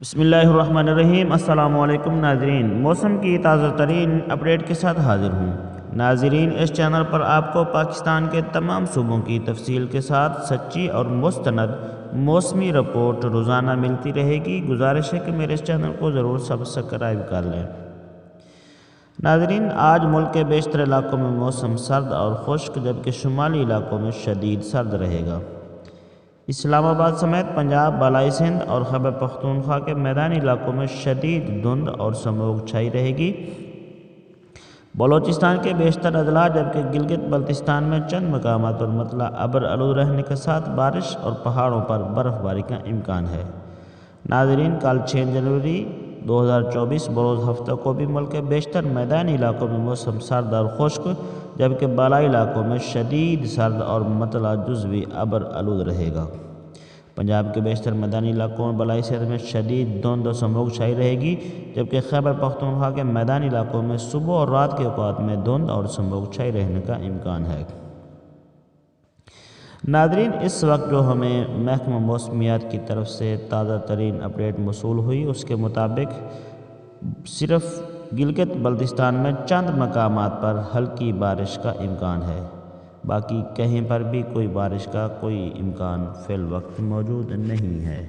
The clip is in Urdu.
بسم اللہ الرحمن الرحیم۔ السلام علیکم ناظرین، موسم کی تازہ ترین اپڈیٹ کے ساتھ حاضر ہوں۔ ناظرین، اس چینل پر آپ کو پاکستان کے تمام صوبوں کی تفصیل کے ساتھ سچی اور مستند موسمی رپورٹ روزانہ ملتی رہے گی۔ گزارش ہے کہ میرے اس چینل کو ضرور سبسکرائب کر لیں۔ ناظرین، آج ملک کے بیشتر علاقوں میں موسم سرد اور خشک، جبکہ شمالی علاقوں میں شدید سرد رہے گا۔ اسلام آباد سمیت پنجاب، بالائی سندھ اور خیبر پختونخوا کے میدانی علاقوں میں شدید دھند اور سموگ چھائی رہے گی۔ بلوچستان کے بیشتر اضلاع جبکہ گلگت بلتستان میں چند مقامات پر مطلع ابر آلود رہنے کے ساتھ بارش اور پہاڑوں پر برف باری کا امکان ہے۔ ناظرین، کل 6 جنوری 2024 بروز ہفتہ کو بھی ملک کے بیشتر میدانی علاقوں میں موسم سرد اور خشک، جبکہ بالائی علاقوں میں شدید سرد اور مطلع جزوی ابر آلود رہے گا۔ پنجاب کے بیشتر میدانی علاقوں اور بالائی سندھ میں شدید دھند و سموگ چھائی رہے گی، جبکہ خیبر پختونخوا کے میدانی علاقوں میں صبح اور رات کے اوقات میں دھند اور سموگ چھائی رہنے کا امکان ہے۔ ناظرین، اس وقت جو ہمیں محکمہ موسمیات کی طرف سے تازہ ترین اپڈیٹ موصول ہوئی، اس کے مطابق صرف گلگت بلتستان میں چند مقامات پر ہلکی بارش کا امکان ہے، باقی کہیں پر بھی کوئی بارش کا کوئی امکان فی الوقت موجود نہیں ہے۔